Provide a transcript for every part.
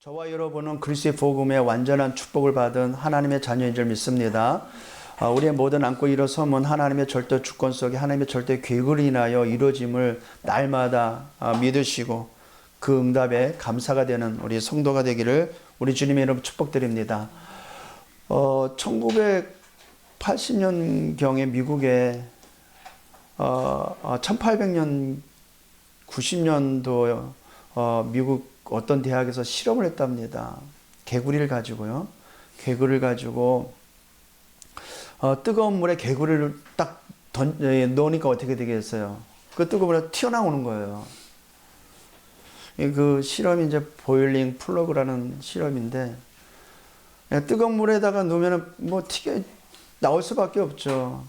저와 여러분은 그리스도의 복음의 완전한 축복을 받은 하나님의 자녀인 줄 믿습니다. 우리의 모든 안고 일어섬은 하나님의 절대 주권 속에 하나님의 절대 계획을 인하여 이루어짐을 날마다 믿으시고 그 응답에 감사가 되는 우리 성도가 되기를 우리 주님의 이름으로 축복드립니다. 1980년경에 미국에 1800년 90년도 미국 어떤 대학에서 실험을 했답니다. 개구리를 가지고요. 개구리를 가지고 뜨거운 물에 개구리를 딱 넣으니까 어떻게 되겠어요? 그 뜨거운 물에 튀어나오는 거예요. 그 실험이 이제 보일링 플러그라는 실험인데 뜨거운 물에다가 넣으면 뭐 튀겨 나올 수밖에 없죠.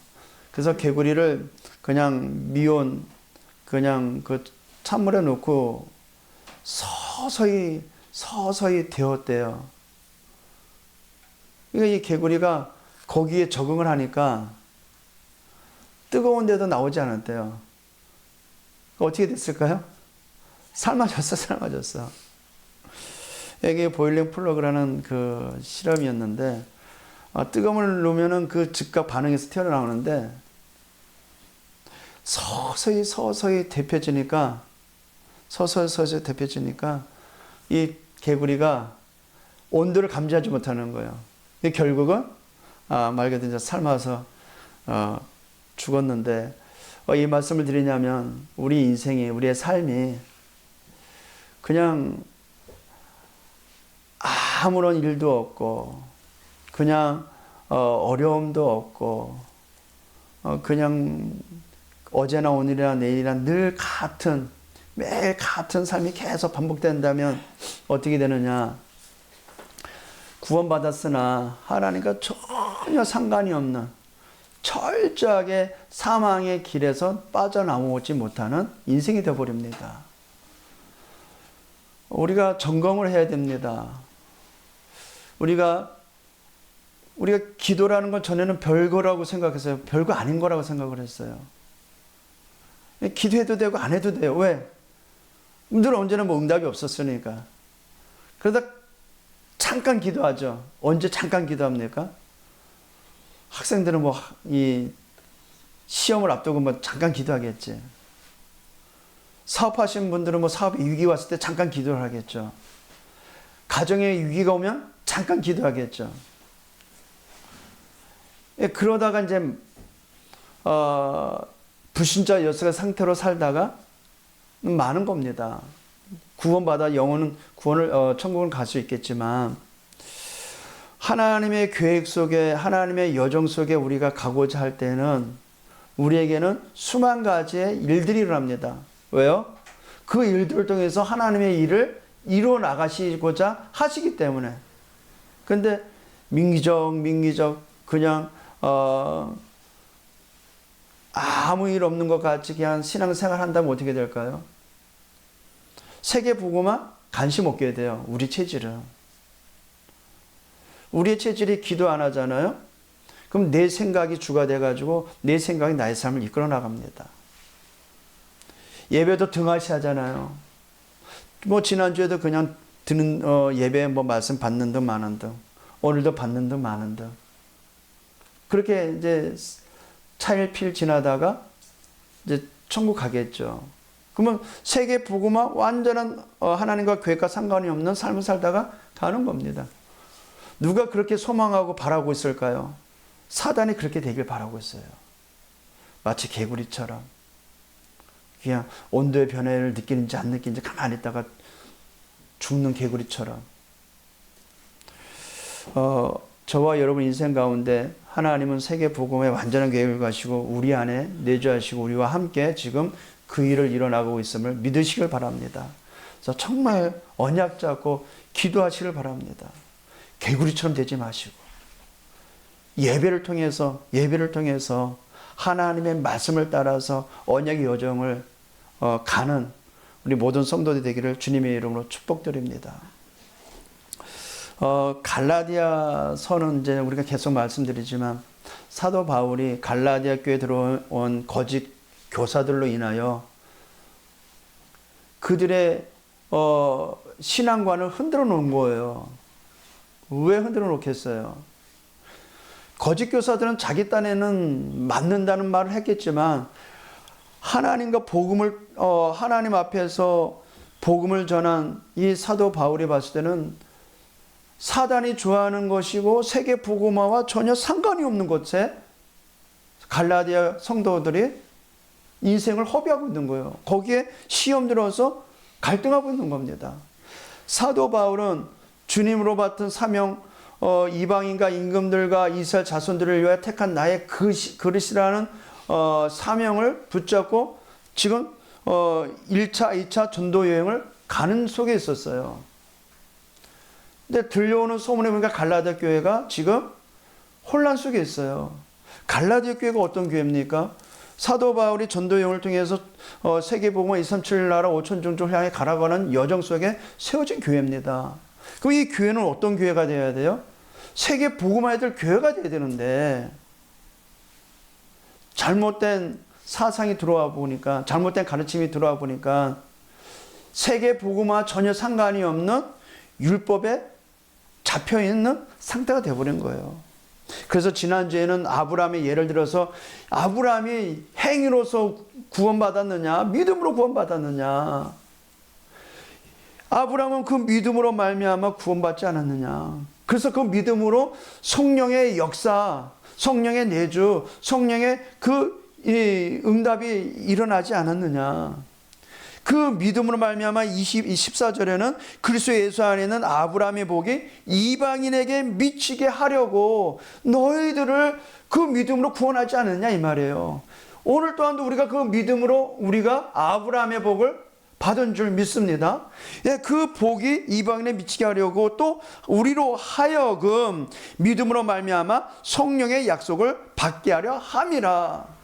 그래서 개구리를 그냥 미온 그냥 그 찬물에 넣고 서서히 데웠대요. 그러니까 이 개구리가 거기에 적응을 하니까 뜨거운데도 나오지 않았대요. 어떻게 됐을까요? 삶아졌어. 이게 보일링 플러그라는 그 실험이었는데 뜨거운 물을 넣으면은 그 즉각 반응해서 튀어나오는데 서서히 데펴지니까 이 개구리가 온도를 감지하지 못하는 거예요. 결국은 말 그대로 이제 삶아서 죽었는데 이 말씀을 드리냐면 우리 인생이 우리의 삶이 그냥 아무런 일도 없고 그냥 어려움도 없고 그냥 어제나 오늘이나 내일이나 늘 매일 같은 삶이 계속 반복된다면 어떻게 되느냐? 구원받았으나 하나님과 전혀 상관이 없는 철저하게 사망의 길에서 빠져나오지 못하는 인생이 되어버립니다. 우리가 점검을 해야 됩니다. 우리가 기도라는 건 전에는 별거라고 생각했어요. 별거 아닌 거라고 생각을 했어요. 기도해도 되고 안 해도 돼요. 왜? 늘 언제나 뭐 응답이 없었으니까. 그러다 잠깐 기도하죠. 언제 잠깐 기도합니까? 학생들은 뭐 이 시험을 앞두고 뭐 잠깐 기도하겠지. 사업하시는 분들은 뭐 사업에 위기 왔을 때 잠깐 기도를 하겠죠. 가정에 위기가 오면 잠깐 기도하겠죠. 그러다가 이제 불신자 여섯의 상태로 살다가 많은 겁니다. 구원받아 영혼은 천국을 갈 수 있겠지만 하나님의 계획 속에 하나님의 여정 속에 우리가 가고자 할 때는 우리에게는 수만 가지의 일들이 일어납니다. 왜요? 그 일들을 통해서 하나님의 일을 이루어 나가시고자 하시기 때문에. 근데 민기적 그냥 아무 일 없는 것 같이 그냥 신앙생활 한다면 어떻게 될까요? 세계 복음화 관심 없게 돼요. 우리의 체질이 기도 안 하잖아요. 그럼 내 생각이 주가 돼가지고 내 생각이 나의 삶을 이끌어 나갑니다. 예배도 등하시 하잖아요. 뭐 지난주에도 그냥 드는 예배 뭐 말씀 받는 등 마는 등 오늘도 받는 등 마는 등 그렇게 이제 차일피일 지나다가 이제 천국 가겠죠. 그러면 세계 복음화 완전한 하나님과 계획과 상관이 없는 삶을 살다가 가는 겁니다. 누가 그렇게 소망하고 바라고 있을까요? 사단이 그렇게 되길 바라고 있어요. 마치 개구리처럼 그냥 온도의 변화를 느끼는지 안 느끼는지 가만히 있다가 죽는 개구리처럼 저와 여러분 인생 가운데 하나님은 세계 복음의 완전한 계획을 가시고 우리 안에 내주하시고 우리와 함께 지금 그 일을 일어나고 있음을 믿으시길 바랍니다. 그래서 정말 언약 잡고 기도하시길 바랍니다. 개구리처럼 되지 마시고 예배를 통해서 하나님의 말씀을 따라서 언약의 여정을 가는 우리 모든 성도들 되기를 주님의 이름으로 축복드립니다. 갈라디아서는 이제 우리가 계속 말씀드리지만 사도 바울이 갈라디아 교회에 들어온 거짓 교사들로 인하여 그들의 신앙관을 흔들어 놓은 거예요. 왜 흔들어 놓겠어요? 거짓 교사들은 자기 딴에는 맞는다는 말을 했겠지만 하나님과 복음을 하나님 앞에서 복음을 전한 이 사도 바울이 봤을 때는 사단이 좋아하는 것이고 세계 복음화와 전혀 상관이 없는 것에 갈라디아 성도들이 인생을 허비하고 있는 거예요. 거기에 시험 들어서 갈등하고 있는 겁니다. 사도 바울은 주님으로 받은 사명, 이방인과 임금들과 이스라엘 자손들을 위하여 택한 나의 그릇이라는 사명을 붙잡고 지금 1차, 2차 전도 여행을 가는 속에 있었어요. 근데 들려오는 소문에 보니까 갈라디아 교회가 지금 혼란 속에 있어요. 갈라디아 교회가 어떤 교회입니까? 사도 바울이 전도 여행을 통해서 세계복음화 237 나라 5천 종족을 향해 가라가는 여정 속에 세워진 교회입니다. 그럼 이 교회는 어떤 교회가 되어야 돼요? 세계 복음화해야 될 교회가 되어야 되는데 잘못된 사상이 들어와 보니까, 잘못된 가르침이 들어와 보니까 세계 복음화 전혀 상관이 없는 율법에 잡혀 있는 상태가 되어버린 거예요. 그래서 지난주에는 아브라함의 예를 들어서 아브라함이 행위로서 구원받았느냐, 믿음으로 구원받았느냐, 아브라함은 그 믿음으로 말미암아 구원받지 않았느냐. 그래서 그 믿음으로 성령의 역사, 성령의 내주, 성령의 이 응답이 일어나지 않았느냐. 그 믿음으로 말미암아 14절에는 그리스도 예수 안에는 아브라함의 복이 이방인에게 미치게 하려고 너희들을 그 믿음으로 구원하지 않았냐 이 말이에요. 오늘 또한도 우리가 그 믿음으로 우리가 아브라함의 복을 받은 줄 믿습니다. 예, 그 복이 이방인에 미치게 하려고 또 우리로 하여금 믿음으로 말미암아 성령의 약속을 받게 하려 함이라.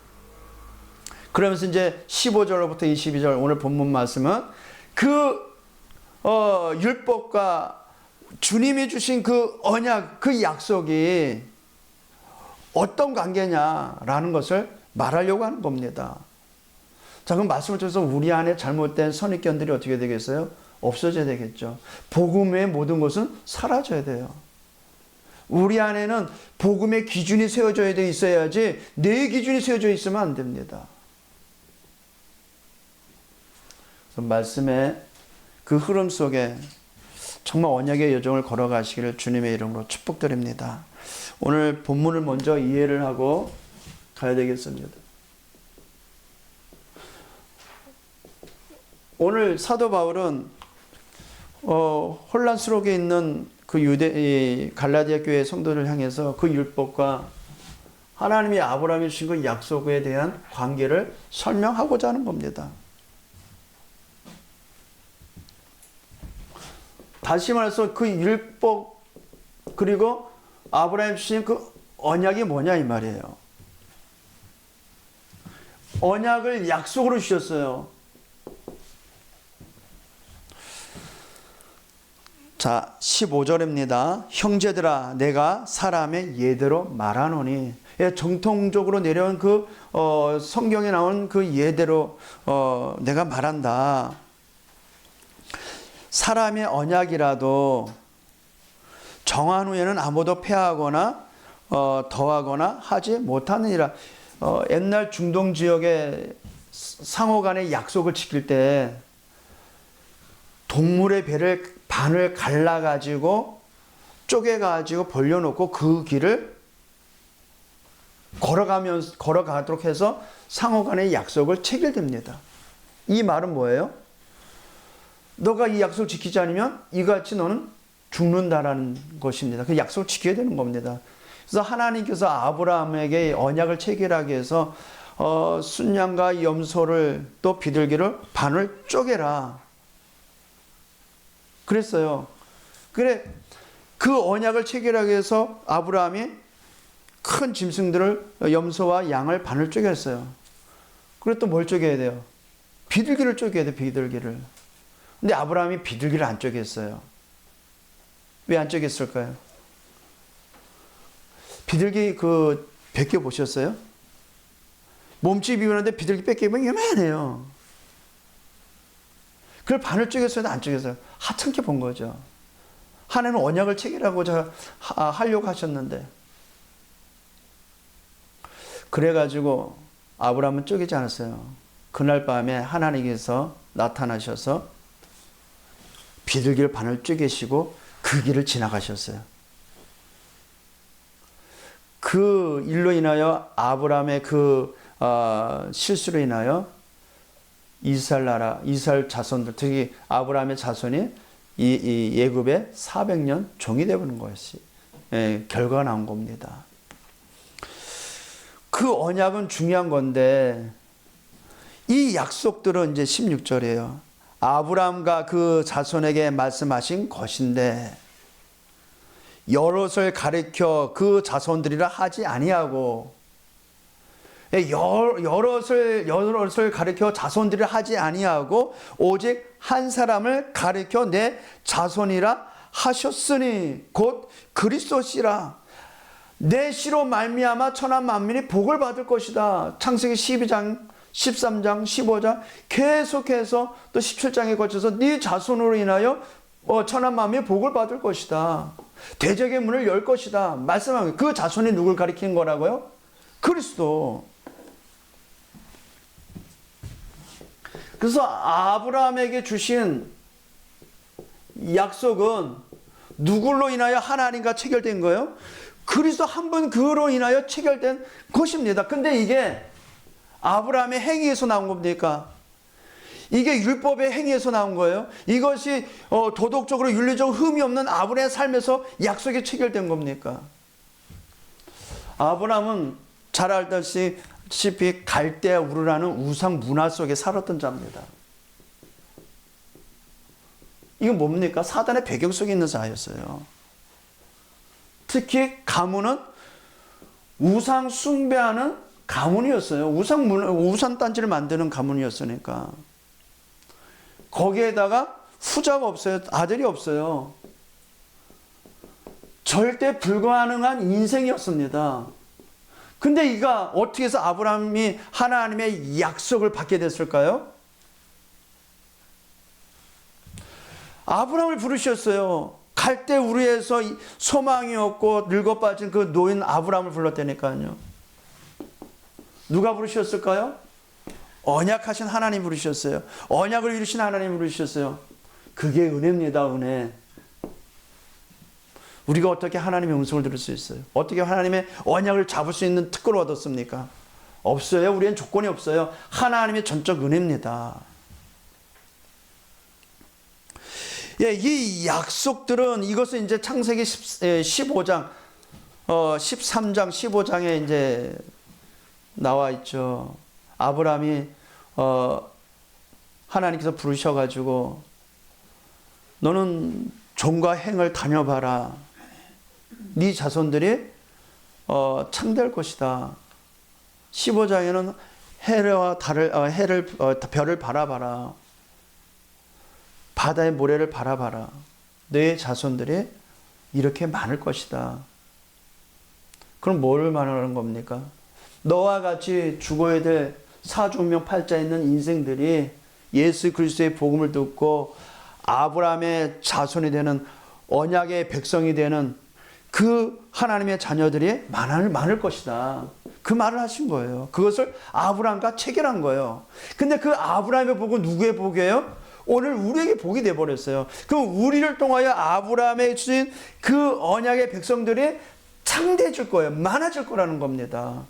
그러면서 이제 15절부터 22절 오늘 본문 말씀은 그 율법과 주님이 주신 그 언약, 그 약속이 어떤 관계냐라는 것을 말하려고 하는 겁니다. 자, 그럼 말씀을 통해서 우리 안에 잘못된 선입견들이 어떻게 되겠어요? 없어져야 되겠죠. 복음의 모든 것은 사라져야 돼요. 우리 안에는 복음의 기준이 세워져 있어야지 내 기준이 세워져 있으면 안 됩니다. 말씀의 그 흐름 속에 정말 언약의 여정을 걸어가시기를 주님의 이름으로 축복드립니다. 오늘 본문을 먼저 이해를 하고 가야 되겠습니다. 오늘 사도 바울은 혼란스럽게 있는 그 갈라디아 교회 성도를 향해서 그 율법과 하나님이 아브라함이 주신 그 약속에 대한 관계를 설명하고자 하는 겁니다. 다시 말해서 그 율법 그리고 아브라함이 주신 그 언약이 뭐냐 이 말이에요. 언약을 약속으로 주셨어요. 자, 15절입니다. 형제들아 내가 사람의 예대로 말하노니. 예, 정통적으로 내려온 그 성경에 나온 그 예대로 내가 말한다. 사람의 언약이라도 정한 후에는 아무도 폐하거나 더하거나 하지 못하느니라. 옛날 중동 지역의 상호 간의 약속을 지킬 때 동물의 배를 반을 갈라가지고 쪼개가지고 벌려놓고 그 길을 걸어가도록 해서 상호 간의 약속을 체결됩니다. 이 말은 뭐예요? 너가 이 약속을 지키지 않으면 이같이 너는 죽는다라는 것입니다. 그 약속을 지켜야 되는 겁니다. 그래서 하나님께서 아브라함에게 언약을 체결하기 위해서 순양과 염소를 또 비둘기를 반을 쪼개라 그랬어요. 그래 그 언약을 체결하기 위해서 아브라함이 큰 짐승들을 염소와 양을 반을 쪼갰어요. 그리고 또 뭘 쪼개야 돼요? 비둘기를 쪼개야 돼요. 비둘기를. 근데 아브라함이 비둘기를 안 쪼갰어요. 왜 안 쪼갰을까요? 비둘기 그 뺏겨 보셨어요? 몸집이 비슷한데 비둘기 뺏기면 요만해요. 그걸 반을 쪼갰어요, 안 쪼갰어요? 하찮게 본 거죠. 하나님은 언약을 체결하고자 하려고 하셨는데. 그래가지고 아브라함은 쪼개지 않았어요. 그날 밤에 하나님께서 나타나셔서 비둘기를 반을 쪼개시고 그 길을 지나가셨어요. 그 일로 인하여 아브라함의 그 실수로 인하여 이스라엘 나라, 이스라엘 자손들, 특히 아브라함의 자손이 이 예굽에 400년 종이 되어버린 것이 결과가 나온 겁니다. 그 언약은 중요한 건데 이 약속들은 이제 16절이에요. 아브라함과 그 자손에게 말씀하신 것인데 여럿을 가리켜 그 자손들이라 하지 아니하고, 여럿을 가리켜 자손들이라 하지 아니하고 오직 한 사람을 가리켜 내 자손이라 하셨으니 곧 그리스도시라. 내 씨로 말미암아 천한 만민이 복을 받을 것이다. 창세기 12장 13장 15장 계속해서 또 17장에 거쳐서 네 자손으로 인하여 천한 만민이 복을 받을 것이다. 대적의 문을 열 것이다. 말씀하는 그 자손이 누굴 가리키는 거라고요? 그리스도. 그래서 아브라함에게 주신 약속은 누굴로 인하여 하나님과 체결된 거예요? 그리스도 한 분 그로 인하여 체결된 것입니다. 근데 이게 아브라함의 행위에서 나온 겁니까? 이게 율법의 행위에서 나온 거예요? 이것이 도덕적으로 윤리적으로 흠이 없는 아브라함의 삶에서 약속이 체결된 겁니까? 아브라함은 잘 알다시피 갈대아 우르라는 우상 문화 속에 살았던 자입니다. 이건 뭡니까? 사단의 배경 속에 있는 자였어요. 특히 가문은 우상 숭배하는 가문이었어요. 우상 단지를 만드는 가문이었으니까. 거기에다가 후자가 없어요. 아들이 없어요. 절대 불가능한 인생이었습니다. 근데 이가 어떻게 해서 아브라함이 하나님의 약속을 받게 됐을까요? 아브라함을 부르셨어요. 갈대 우르에서 소망이 없고 늙어 빠진 그 노인 아브라함을 불렀다니까요. 누가 부르셨을까요? 언약하신 하나님 부르셨어요. 언약을 이루신 하나님 부르셨어요. 그게 은혜입니다. 은혜. 우리가 어떻게 하나님의 음성을 들을 수 있어요? 어떻게 하나님의 언약을 잡을 수 있는 특권을 얻었습니까? 없어요. 우리는 조건이 없어요. 하나님의 전적 은혜입니다. 예, 이 약속들은 이것은 이제 창세기 15장, 13장, 15장에 이제 나와 있죠. 아브라함이 하나님께서 부르셔가지고 너는 종과 행을 다녀봐라. 네 자손들이 참될 것이다. 15장에는 별을 바라봐라. 바다의 모래를 바라봐라. 내 자손들이 이렇게 많을 것이다. 그럼 뭘 말하는 겁니까? 너와 같이 죽어야 될 사주운명8자 있는 인생들이 예수 그리스도의 복음을 듣고 아브라함의 자손이 되는 언약의 백성이 되는 그 하나님의 자녀들이 많을 것이다. 그 말을 하신 거예요. 그것을 아브라함과 체결한 거예요. 근데 그 아브라함의 복은 누구의 복이에요? 오늘 우리에게 복이 되어버렸어요. 그럼 우리를 통하여 아브라함에 주신 그 언약의 백성들이 창대해질 거예요. 많아질 거라는 겁니다.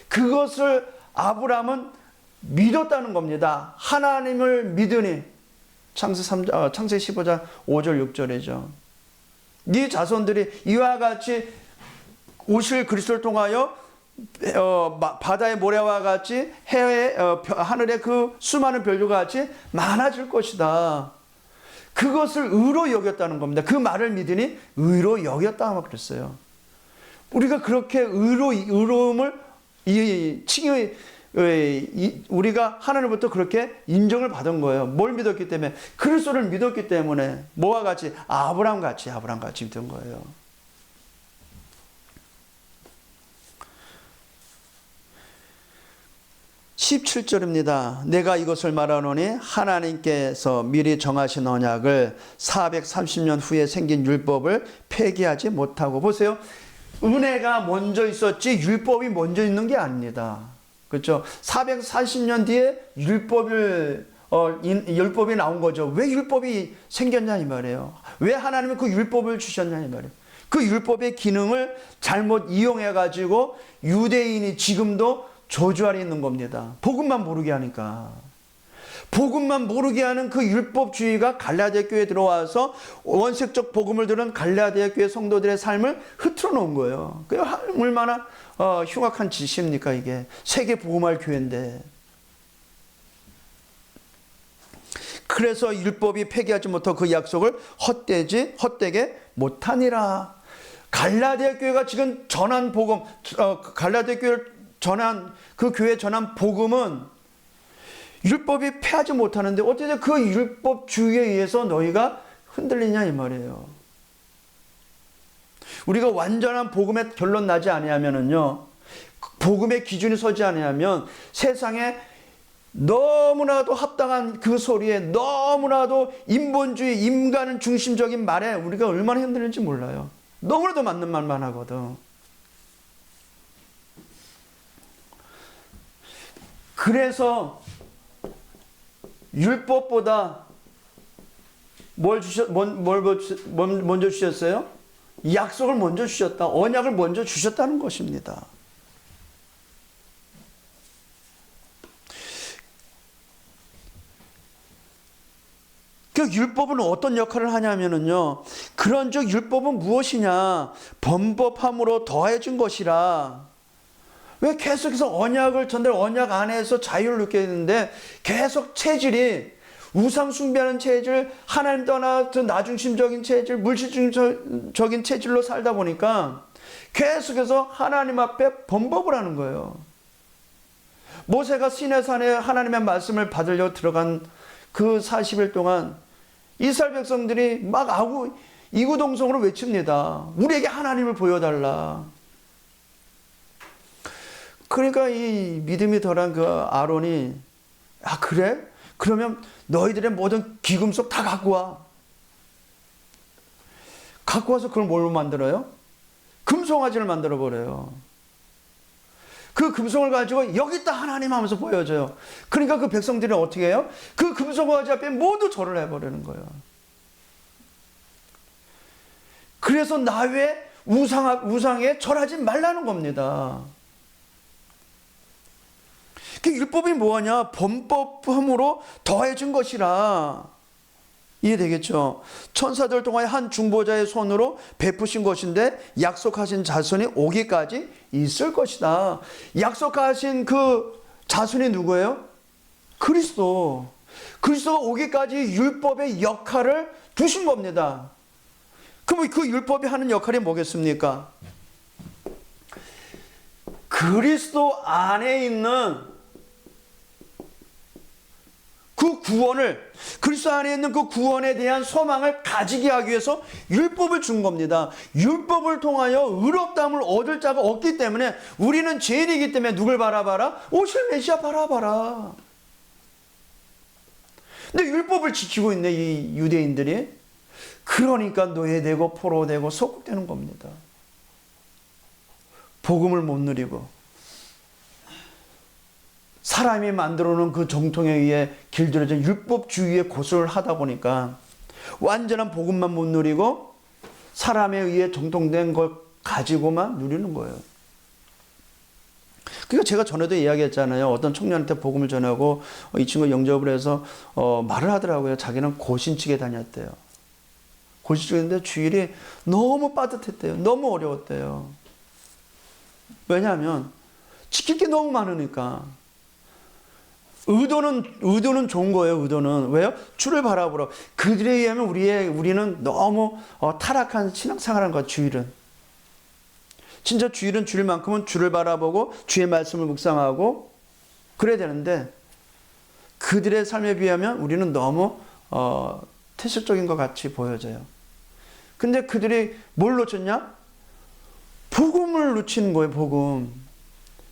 그것을 아브라함은 믿었다는 겁니다. 하나님을 믿으니 창세 15장 5절 6절이죠. 네 자손들이 이와 같이 오실 그리스도를 통하여 바다의 모래와 같이 하늘의 그 수많은 별들과 같이 많아질 것이다. 그것을 의로 여겼다는 겁니다. 그 말을 믿으니 의로 여겼다 그랬어요. 우리가 그렇게 의로움을 우리가 하나님부터 그렇게 인정을 받은 거예요. 뭘 믿었기 때문에? 그리스도를 믿었기 때문에. 뭐와 같이? 아브라함 같이 믿은 거예요. 17절입니다. 내가 이것을 말하노니 하나님께서 미리 정하신 언약을 430년 후에 생긴 율법을 폐기하지 못하고. 보세요. 은혜가 먼저 있었지 율법이 먼저 있는 게 아닙니다. 그렇죠? 440년 뒤에 율법이 나온 거죠. 왜 율법이 생겼냐 이 말이에요. 왜 하나님은 그 율법을 주셨냐 이 말이에요. 그 율법의 기능을 잘못 이용해 가지고 유대인이 지금도 저주 아래 있는 겁니다. 복음만 모르게 하니까. 복음만 모르게 하는 그 율법주의가 갈라디아 교회에 들어와서 원색적 복음을 들은 갈라디아 교회 성도들의 삶을 흐트러 놓은 거예요. 그게 얼마나 흉악한 짓입니까 이게. 세계 복음할 교회인데. 그래서 율법이 폐기하지 못하고 그 약속을 헛되게 못하니라. 갈라디아 교회가 지금 전한 복음, 갈라디아 교회를 전한 그 교회 전한 복음은 율법이 폐하지 못하는데 어떻게 그 율법주의에 의해서 너희가 흔들리냐 이 말이에요. 우리가 완전한 복음의 결론 나지 아니하면은요, 복음의 기준이 서지 아니하면 세상에 너무나도 합당한 그 소리에 너무나도 인본주의, 인간 중심적인 말에 우리가 얼마나 흔들리는지 몰라요. 너무나도 맞는 말만 하거든. 그래서 율법보다 먼저 주셨어요? 약속을 먼저 주셨다. 언약을 먼저 주셨다는 것입니다. 그 율법은 어떤 역할을 하냐면요. 그런즉 율법은 무엇이냐? 범법함으로 더해진 것이라. 왜 계속해서 언약을 언약 안에서 자유를 느껴야 되는데 계속 체질이 우상 숭배하는 체질, 하나님 떠나 나중심적인 체질, 물질적인 체질로 살다 보니까 계속해서 하나님 앞에 범법을 하는 거예요. 모세가 시내산에 하나님의 말씀을 받으려고 들어간 그 40일 동안 이스라엘 백성들이 막 이구동성으로 외칩니다. 우리에게 하나님을 보여달라. 그러니까 이 믿음이 덜한 그 아론이, 아 그래? 그러면 너희들의 모든 귀금속 다 갖고 와. 갖고 와서 그걸 뭘로 만들어요? 금송아지를 만들어 버려요. 그 금송을 가지고 여기 있다 하나님 하면서 보여줘요. 그러니까 그 백성들이 어떻게 해요? 그 금송아지 앞에 모두 절을 해버리는 거예요. 그래서 나 외에 우상에 절하지 말라는 겁니다. 그 율법이 뭐하냐? 범법함으로 더해진 것이라. 이해되겠죠? 천사들 통하여 한 중보자의 손으로 베푸신 것인데 약속하신 자손이 오기까지 있을 것이다. 약속하신 그 자손이 누구예요? 그리스도. 그리스도가 오기까지 율법의 역할을 두신 겁니다. 그럼 그 율법이 하는 역할이 뭐겠습니까? 그리스도 안에 있는 그 구원을, 그리스도 안에 있는 그 구원에 대한 소망을 가지게 하기 위해서 율법을 준 겁니다. 율법을 통하여 의롭다함을 얻을 자가 없기 때문에 우리는 죄인이기 때문에 누굴 바라봐라? 오실 메시아 바라봐라. 근데 율법을 지키고 있네 이 유대인들이. 그러니까 노예되고 포로되고 속국되는 겁니다. 복음을 못 누리고 사람이 만들어놓은 그 정통에 의해 길들여진 율법주의의 고수를 하다 보니까 완전한 복음만 못 누리고 사람에 의해 정통된 걸 가지고만 누리는 거예요. 그러니까 제가 전에도 이야기했잖아요. 어떤 청년한테 복음을 전하고 이 친구 영접을 해서 말을 하더라고요. 자기는 고신측에 다녔대요. 고신측인데 주일이 너무 빠듯했대요. 너무 어려웠대요. 왜냐하면 지킬 게 너무 많으니까. 의도는 좋은 거예요. 의도는 왜요? 주를 바라보러. 그들에 의하면 우리는 너무 타락한 신앙생활한 거야. 주일은 진짜 주일은 주일만큼은 주를 바라보고 주의 말씀을 묵상하고 그래야 되는데 그들의 삶에 비하면 우리는 너무 태식적인 것 같이 보여져요. 근데 그들이 뭘 놓쳤냐? 복음을 놓치는 거예요. 복음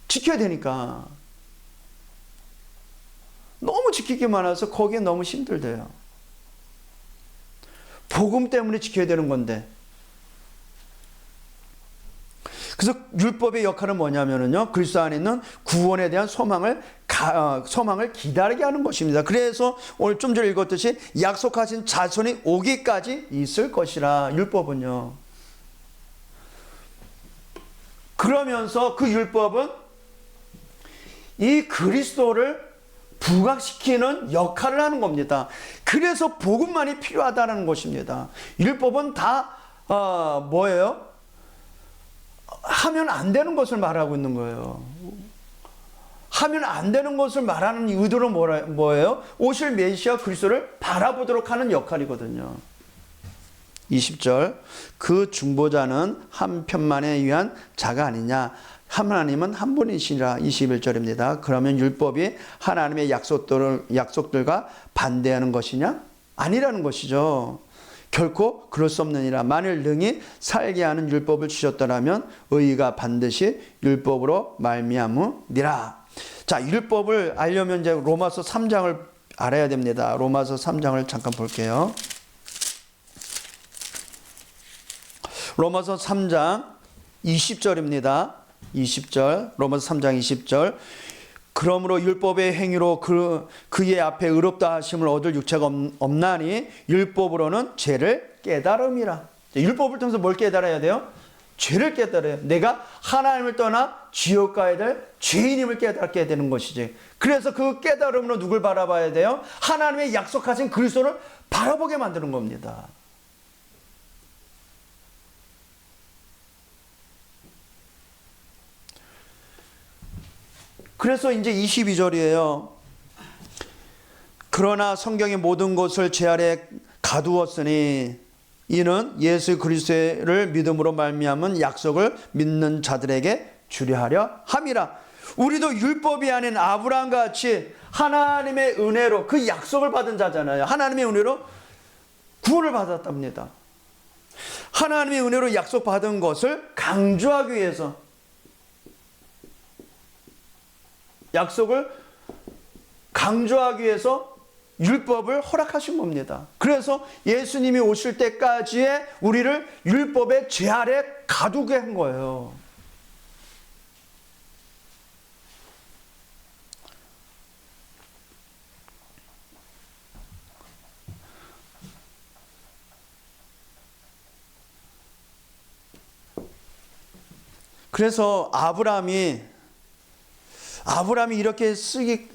지켜야 되니까. 지키기만 해서 거기에 너무 힘들대요. 복음 때문에 지켜야 되는 건데. 그래서 율법의 역할은 뭐냐면요, 그리스도 안에 있는 구원에 대한 소망을 기다리게 하는 것입니다. 그래서 오늘 좀 전에 읽었듯이 약속하신 자손이 오기까지 있을 것이라. 율법은요. 그러면서 그 율법은 이 그리스도를 부각시키는 역할을 하는 겁니다. 그래서 복음만이 필요하다는 것입니다. 율법은 다 뭐예요? 하면 안 되는 것을 말하고 있는 거예요. 하면 안 되는 것을 말하는 의도는 뭐예요? 오실 메시아 그리스도를 바라보도록 하는 역할이거든요. 20절, 그 중보자는 한 편만에 위한 자가 아니냐, 하나님은 한 분이시라. 21절입니다. 그러면 율법이 하나님의 약속들과 반대하는 것이냐? 아니라는 것이죠. 결코 그럴 수 없느니라. 만일 능히 살게 하는 율법을 주셨더라면 의가 반드시 율법으로 말미암으리라. 자, 율법을 알려면 이제 로마서 3장을 알아야 됩니다. 로마서 3장을 잠깐 볼게요. 로마서 3장 20절입니다. 20절, 로마서 3장 20절. 그러므로 율법의 행위로 그의 앞에 의롭다 하심을 얻을 육체가 없나니 율법으로는 죄를 깨달음이라. 율법을 통해서 뭘 깨달아야 돼요? 죄를 깨달아요. 내가 하나님을 떠나 지옥 가야 될 죄인임을 깨닫게 되는 것이지. 그래서 그 깨달음으로 누굴 바라봐야 돼요? 하나님의 약속하신 그리스도를 바라보게 만드는 겁니다. 그래서 이제 22절이에요. 그러나 성경의 모든 것을 제 아래 가두었으니 이는 예수 그리스도를 믿음으로 말미암은 약속을 믿는 자들에게 주려 하려 함이라. 우리도 율법이 아닌 아브라함과 같이 하나님의 은혜로 그 약속을 받은 자잖아요. 하나님의 은혜로 구원을 받았답니다. 하나님의 은혜로 약속받은 것을 강조하기 위해서 약속을 강조하기 위해서 율법을 허락하신 겁니다. 그래서 예수님이 오실 때까지의 우리를 율법의 죄 아래 가두게 한 거예요. 그래서 아브라함이 이렇게 쓰기에는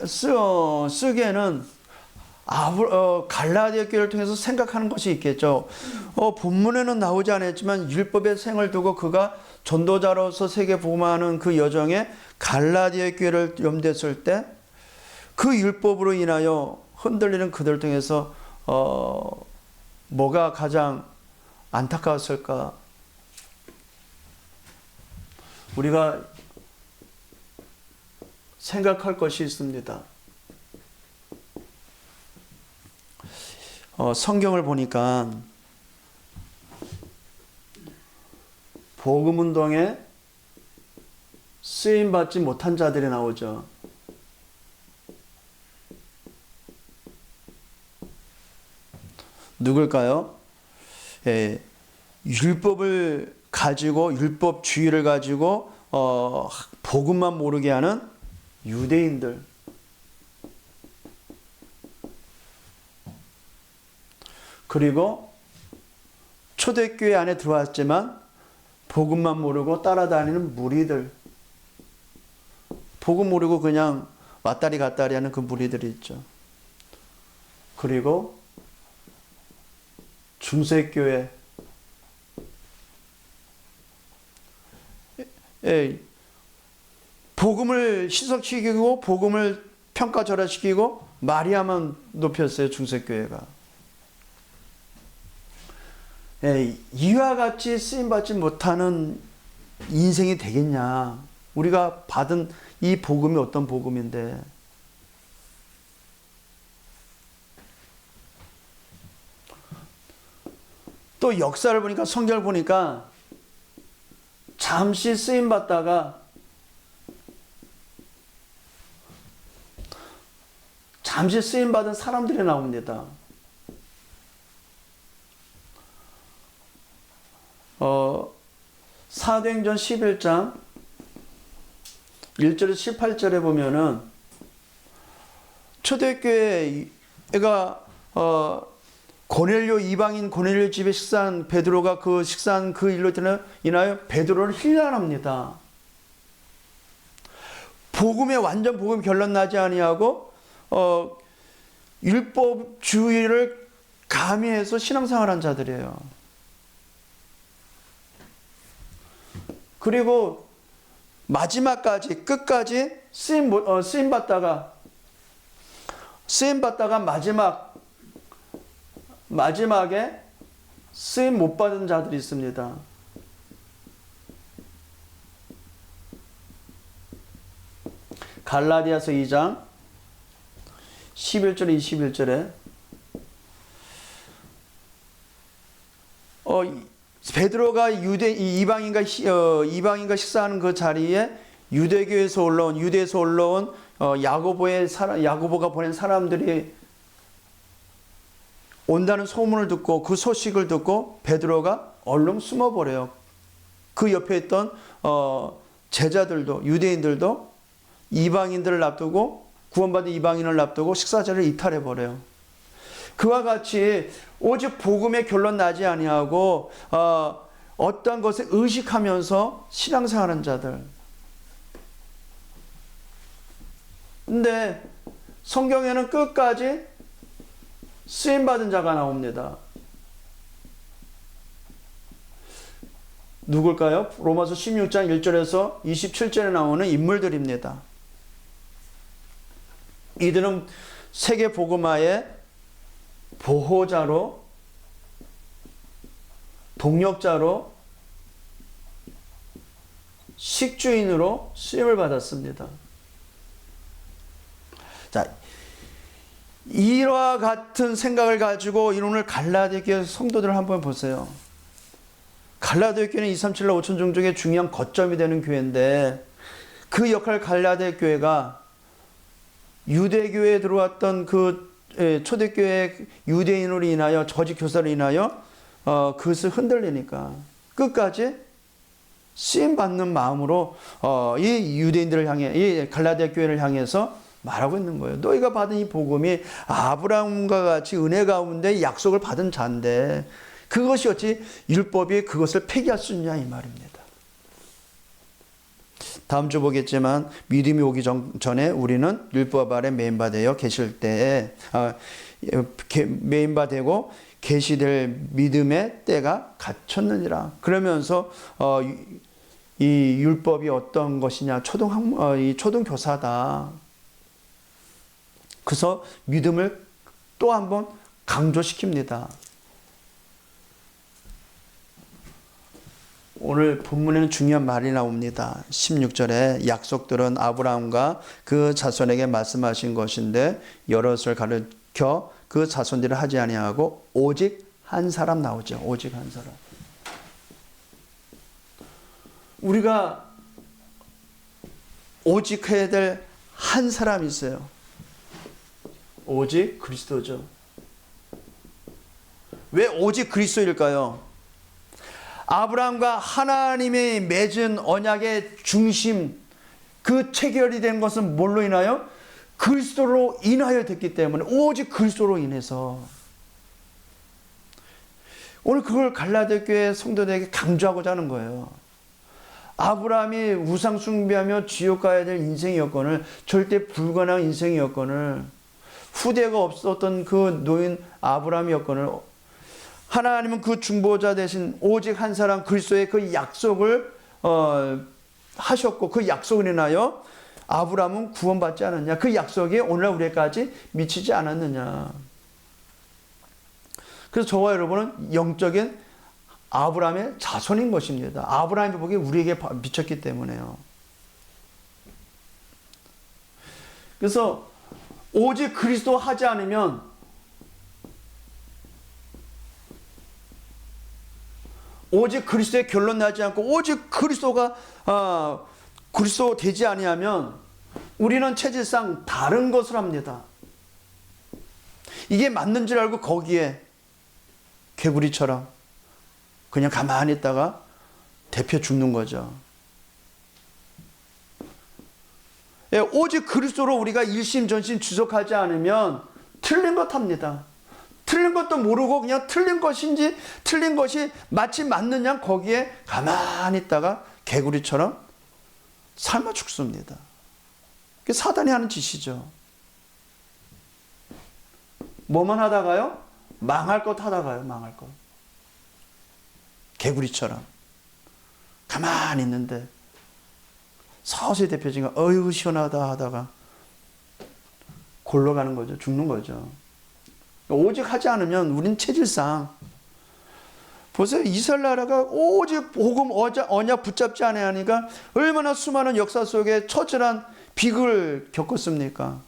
갈라디아 교회를 통해서 생각하는 것이 있겠죠. 본문에는 나오지 않았지만 율법의 생을 두고 그가 전도자로서 세계 복음하는 그 여정에 갈라디아 교회를 염두했을 때 그 율법으로 인하여 흔들리는 그들을 통해서 뭐가 가장 안타까웠을까? 우리가 생각할 것이 있습니다. 성경을 보니까 복음운동에 쓰임받지 못한 자들이 나오죠. 누굴까요? 율법을 가지고 율법주의를 가지고 복음만 모르게 하는 유대인들. 그리고 초대교회 안에 들어왔지만 복음만 모르고 따라다니는 무리들. 복음 모르고 그냥 왔다리 갔다리 하는 그 무리들이 있죠. 그리고 중세교회. 복음을 희석시키고 복음을 평가절하시키고 마리아만 높였어요. 중세교회가. 이와 같이 쓰임받지 못하는 인생이 되겠냐. 우리가 받은 이 복음이 어떤 복음인데. 또 역사를 보니까, 성경을 보니까 잠시 쓰임받다가 잠시 쓰임 받은 사람들이 나옵니다. 사도행전 11장 1절에서 18절에 보면은 초대교회가 고넬료, 이방인 고넬료 집에 식사한 베드로가 그 식사한 그 일로 인하여 베드로를 힐난합니다. 복음에 완전 복음 결론 나지 아니하고 율법주의를 가미해서 신앙생활한 자들이에요. 그리고 마지막까지 끝까지 쓰임 받다가 마지막에 쓰임 못 받은 자들이 있습니다. 갈라디아서 2장 11절 21절에 베드로가 이방인과 식사하는 그 자리에 유대에서 올라온 야고보가 보낸 사람들이 온다는 소문을 듣고 그 소식을 듣고 베드로가 얼른 숨어버려요. 그 옆에 있던 제자들도 유대인들도 이방인들을 납두고 구원받은 이방인을 납두고 식사 자리를 이탈해버려요. 그와 같이 오직 복음의 결론 나지 아니하고 어떤 것에 의식하면서 신앙생활하는 자들. 근데 성경에는 끝까지 쓰임받은 자가 나옵니다. 누굴까요? 로마서 16장 1절에서 27절에 나오는 인물들입니다. 이들은 세계 복음화의 보호자로, 동력자로, 식주인으로 쓰임을 받았습니다. 자, 이와 같은 생각을 가지고 오늘 갈라디아 교회 성도들을 한번 보세요. 갈라디아 교회는 237로 5천 종족의 중요한 거점이 되는 교회인데 그 역할 갈라디아 교회가 유대교회에 들어왔던 그 초대교회 유대인으로 인하여 저지 교사로 인하여 그것을 흔들리니까 끝까지 쓰임 받는 마음으로 이 유대인들을 향해 이 갈라디아 교회를 향해서 말하고 있는 거예요. 너희가 받은 이 복음이 아브라함과 같이 은혜 가운데 약속을 받은 자인데 그것이 어찌 율법이 그것을 폐기할 수 있냐 이 말입니다. 다음 주 보겠지만 믿음이 오기 전에 우리는 율법 아래 메인바되어 계실 때에 메인바되고 계시될 믿음의 때가 갖췄느니라. 그러면서 이 율법이 어떤 것이냐 이 초등교사다. 그래서 믿음을 또 한번 강조시킵니다. 오늘 본문에는 중요한 말이 나옵니다. 16절에 약속들은 아브라함과 그 자손에게 말씀하신 것인데 여럿을 가르쳐 그 자손들을 하지 아니하고 오직 한 사람 나오죠. 오직 한 사람. 우리가 오직 해야 될 한 사람이 있어요. 오직 그리스도죠. 왜 오직 그리스도일까요? 아브라함과 하나님이 맺은 언약의 중심, 그 체결이 된 것은 뭘로 인하여? 그리스도로 인하여 됐기 때문에 오직 그리스도로 인해서 오늘 그걸 갈라디아 교회 성도들에게 강조하고자 하는 거예요. 아브라함이 우상 숭배하며 지옥 가야 될 인생의 여건을 절대 불가능한 인생의 여건을 후대가 없었던 그 노인 아브라함의 여건을 하나님은 그 중보자 대신 오직 한 사람 그리스도의 그 약속을 하셨고 그 약속을 인하여 아브라함은 구원받지 않았냐. 그 약속이 오늘날 우리까지 미치지 않았느냐. 그래서 저와 여러분은 영적인 아브라함의 자손인 것입니다. 아브라함의 복이 우리에게 미쳤기 때문에요. 그래서 오직 그리스도 하지 않으면 오직 그리스도의 결론 나지 않고 오직 그리스도가 그리스도 되지 아니하면 우리는 체질상 다른 것을 합니다. 이게 맞는 줄 알고 거기에 개구리처럼 그냥 가만히 있다가 데펴 죽는 거죠. 예, 오직 그리스도로 우리가 일심전심 주석하지 않으면 틀린 것 합니다. 틀린 것도 모르고 그냥 틀린 것인지 틀린 것이 마치 맞느냐 거기에 가만히 있다가 개구리처럼 삶아 죽습니다. 그게 사단이 하는 짓이죠. 뭐만 하다가요? 망할 것 하다가요. 망할 것. 개구리처럼 가만히 있는데 서서히 대표진가 어휴 시원하다 하다가 골로 가는 거죠. 죽는 거죠. 오직 하지 않으면 우린 체질상 보세요. 이스라엘 나라가 오직 복음 언약 붙잡지 않으니까 얼마나 수많은 역사 속에 처절한 비극을 겪었습니까?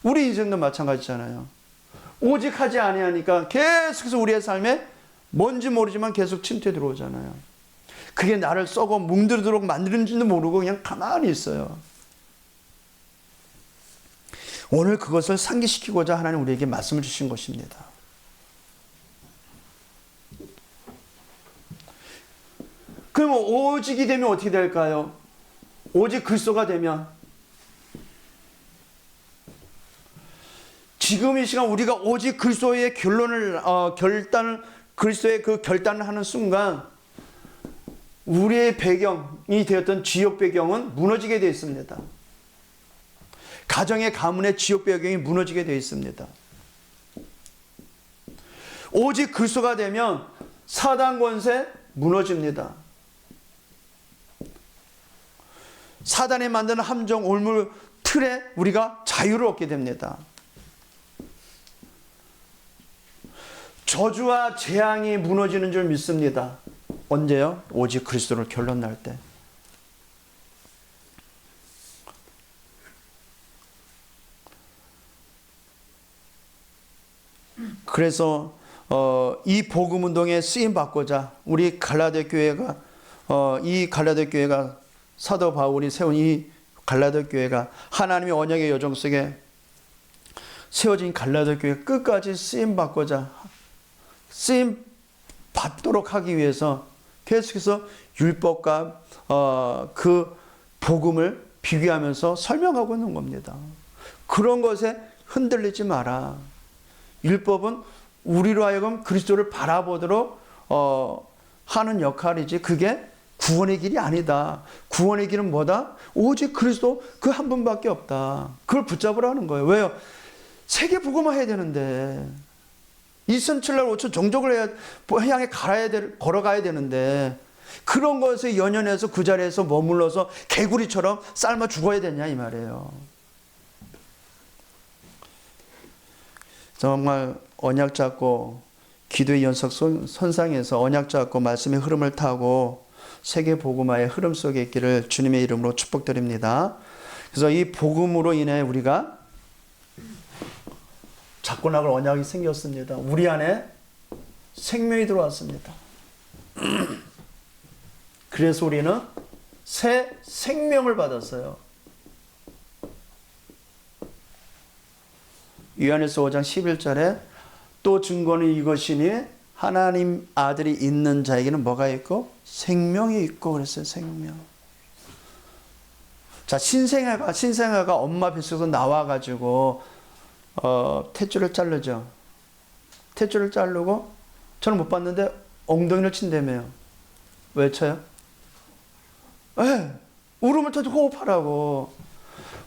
우리 인생도 마찬가지잖아요. 오직 하지 아니하니까 계속해서 우리의 삶에 뭔지 모르지만 계속 침투에 들어오잖아요. 그게 나를 썩어 뭉들도록 만드는지도 모르고 그냥 가만히 있어요. 오늘 그것을 상기시키고자 하나님 우리에게 말씀을 주신 것입니다. 그럼 오직이 되면 어떻게 될까요? 오직 그리스도가 되면 지금 이 시간 우리가 오직 그리스도의 그리스도의 그 결단을 하는 순간 우리의 배경이 되었던 지역 배경은 무너지게 되어 있습니다. 가정의 가문의 지역 배경이 무너지게 되어 있습니다. 오직 그리스도가 되면 사단 권세 무너집니다. 사단이 만드는 함정 올물 틀에 우리가 자유를 얻게 됩니다. 저주와 재앙이 무너지는 줄 믿습니다. 언제요? 오직 그리스도를 결론날 때. 그래서 이 복음 운동에 쓰임 받고자 우리 갈라디아 교회가 이 갈라디아 교회가 사도 바울이 세운 이 갈라디아 교회가 하나님의 언약의 여정 속에 세워진 갈라디아 교회 끝까지 쓰임 받고자 쓰임 받도록 하기 위해서 계속해서 율법과 그 복음을 비교하면서 설명하고 있는 겁니다. 그런 것에 흔들리지 마라. 율법은 우리로 하여금 그리스도를 바라보도록 하는 역할이지 그게 구원의 길이 아니다. 구원의 길은 뭐다? 오직 그리스도 그 한 분밖에 없다. 그걸 붙잡으라는 거예요. 왜요? 세계 복음화해야 되는데 2,700, 5천 종족을 향해 걸어가야 되는데 그런 것에 연연해서 그 자리에서 머물러서 개구리처럼 삶아 죽어야 되냐 이 말이에요. 정말 언약 잡고 기도의 연속 선상에서 언약 잡고 말씀의 흐름을 타고 세계 복음화의 흐름 속에 있기를 주님의 이름으로 축복드립니다. 그래서 이 복음으로 인해 우리가 잡고 나갈 언약이 생겼습니다. 우리 안에 생명이 들어왔습니다. 그래서 우리는 새 생명을 받았어요. 요한일서 5장 11절에 또 증거는 이것이니 하나님 아들이 있는 자에게는 뭐가 있고? 생명이 있고 그랬어요. 생명. 자, 신생아가 엄마 뱃속에서 나와가지고 탯줄을 자르죠. 탯줄을 자르고 저는 못 봤는데 엉덩이를 친다며요. 왜 쳐요? 울음을 터지고 호흡하라고.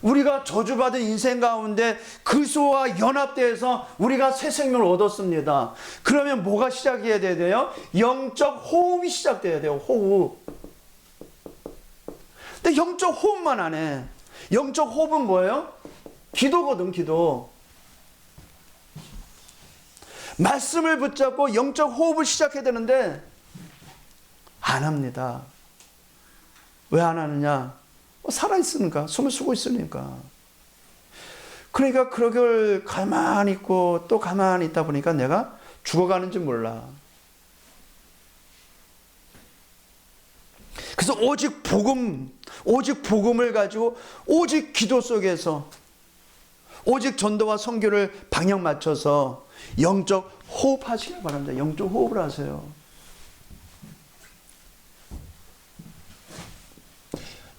우리가 저주받은 인생 가운데 그리스도와 연합되어서 우리가 새 생명을 얻었습니다. 그러면 뭐가 시작해야 돼요? 영적 호흡이 시작돼야 돼요. 호흡. 근데 영적 호흡만 안 해. 영적 호흡은 뭐예요? 기도거든, 기도. 말씀을 붙잡고 영적 호흡을 시작해야 되는데 안 합니다. 왜 안 하느냐? 살아있으니까, 숨을 쉬고 있으니까. 그러니까 그걸 가만히 있고 또 가만히 있다 보니까 내가 죽어가는지 몰라. 그래서 오직 복음을 가지고 오직 기도 속에서 오직 전도와 선교를 방향 맞춰서 영적 호흡하시길 바랍니다. 영적 호흡을 하세요.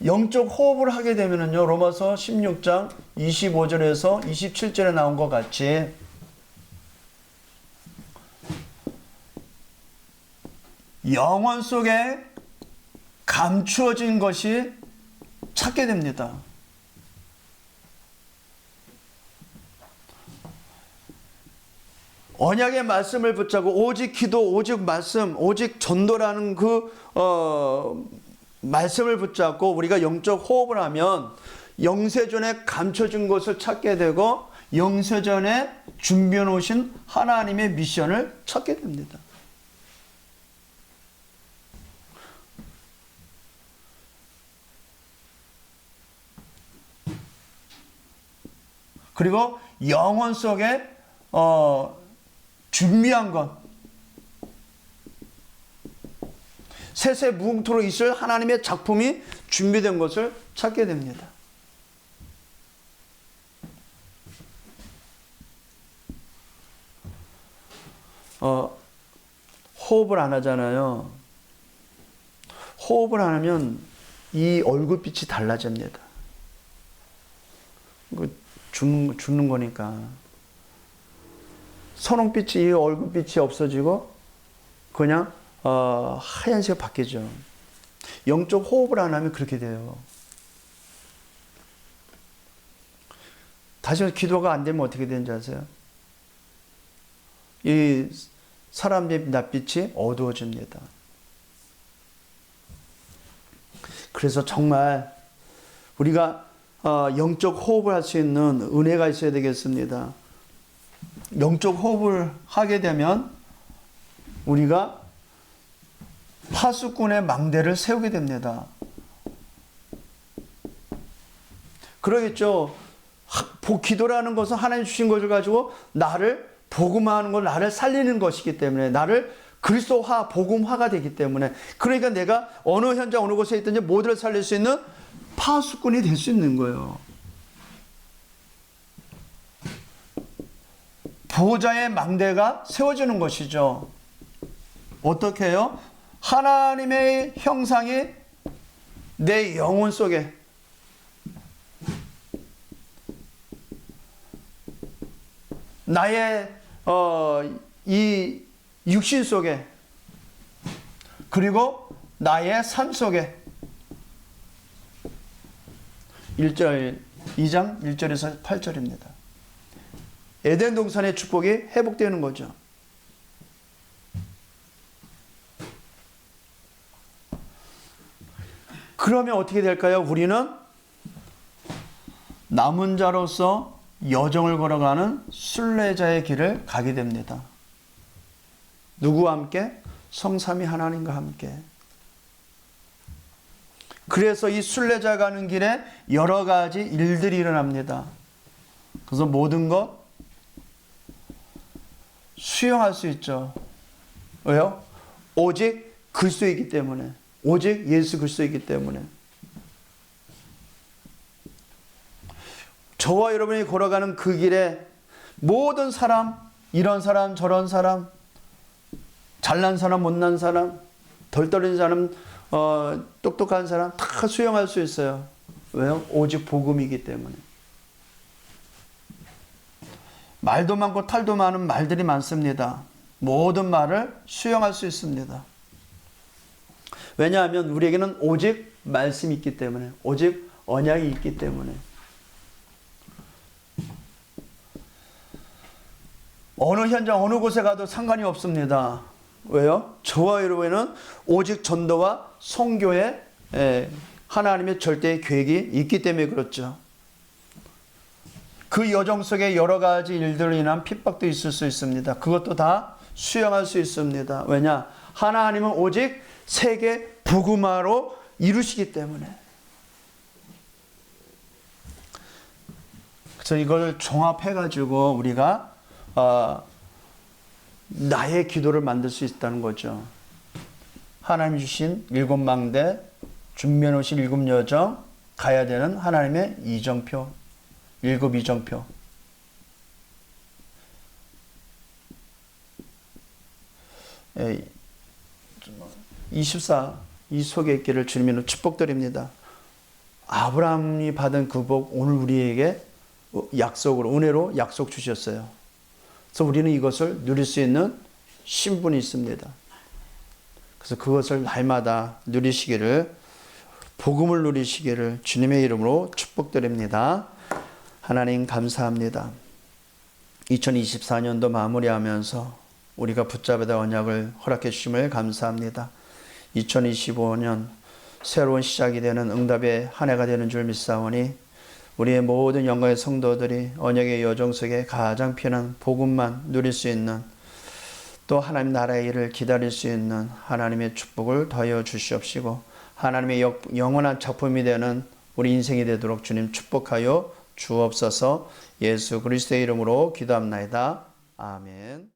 영적 호흡을 하게 되면요, 로마서 16장 25절에서 27절에 나온 것 같이 영혼 속에 감추어진 것이 찾게 됩니다. 언약의 말씀을 붙잡고 오직 기도, 오직 말씀, 오직 전도라는 말씀을 붙잡고 우리가 영적 호흡을 하면 영세전에 감춰진 것을 찾게 되고 영세전에 준비해 놓으신 하나님의 미션을 찾게 됩니다. 그리고 영혼 속에 준비한 것, 세세 무궁토로 있을 하나님의 작품이 준비된 것을 찾게 됩니다. 호흡을 안 하잖아요. 호흡을 안 하면 이 얼굴빛이 달라집니다. 죽는 거니까. 선홍빛이 이 얼굴빛이 없어지고 그냥 하얀색으로 바뀌죠. 영적 호흡을 안 하면 그렇게 돼요. 다시 기도가 안 되면 어떻게 되는지 아세요? 이 사람의 낯빛이 어두워집니다. 그래서 정말 우리가 영적 호흡을 할 수 있는 은혜가 있어야 되겠습니다. 영적 호흡을 하게 되면 우리가 파수꾼의 망대를 세우게 됩니다. 그러겠죠. 기도라는 것은 하나님 주신 것을 가지고 나를 복음화하는 것, 나를 살리는 것이기 때문에, 나를 그리스도화, 복음화가 되기 때문에, 그러니까 내가 어느 현장, 어느 곳에 있든지 모두를 살릴 수 있는 파수꾼이 될 수 있는 거예요. 보호자의 망대가 세워지는 것이죠. 어떻게 해요? 하나님의 형상이 내 영혼 속에, 나의 이 육신 속에, 그리고 나의 삶 속에 2장 1절에서 8절입니다. 에덴 동산의 축복이 회복되는 거죠. 그러면 어떻게 될까요? 우리는 남은 자로서 여정을 걸어가는 순례자의 길을 가게 됩니다. 누구와 함께? 성삼위 하나님과 함께. 그래서 이 순례자 가는 길에 여러 가지 일들이 일어납니다. 그래서 모든 것 수용할 수 있죠. 왜요? 오직 그리스도이기 때문에. 오직 예수 그리스도이기 때문에. 저와 여러분이 걸어가는 그 길에 모든 사람, 이런 사람, 저런 사람, 잘난 사람, 못난 사람, 덜 떨어진 사람, 똑똑한 사람 다 수용할 수 있어요. 왜요? 오직 복음이기 때문에. 말도 많고 탈도 많은 말들이 많습니다. 모든 말을 수용할 수 있습니다. 왜냐하면 우리에게는 오직 말씀이 있기 때문에, 오직 언약이 있기 때문에. 어느 현장, 어느 곳에 가도 상관이 없습니다. 왜요? 저와 여러분은 오직 전도와 선교에 하나님의 절대의 계획이 있기 때문에 그렇죠. 그 여정 속에 여러 가지 일들로 인한 핍박도 있을 수 있습니다. 그것도 다 수용할 수 있습니다. 왜냐? 하나님은 오직 세계 복음화로 이루시기 때문에. 그래서 이걸 종합해가지고 우리가 나의 기도를 만들 수 있다는 거죠. 하나님 주신 7망대, 준비해 놓으신 7여정, 가야 되는 하나님의 이정표, 7 이정표. 24 이 속에 있기를 주님으로 축복드립니다. 아브라함이 받은 그 복 오늘 우리에게 약속으로 은혜로 약속 주셨어요. 그래서 우리는 이것을 누릴 수 있는 신분이 있습니다. 그래서 그것을 날마다 누리시기를 복음을 누리시기를 주님의 이름으로 축복드립니다. 하나님 감사합니다. 2024년도 마무리하면서 우리가 붙잡아야 될 언약을 허락해 주심을 감사합니다. 2025년 새로운 시작이 되는 응답의 한 해가 되는 줄 믿사오니 우리의 모든 영광의 성도들이 언약의 여정 속에 가장 편한 복음만 누릴 수 있는 또 하나님 나라의 일을 기다릴 수 있는 하나님의 축복을 더하여 주시옵시고 하나님의 영원한 작품이 되는 우리 인생이 되도록 주님 축복하여 주옵소서. 예수 그리스도의 이름으로 기도합나이다. 아멘.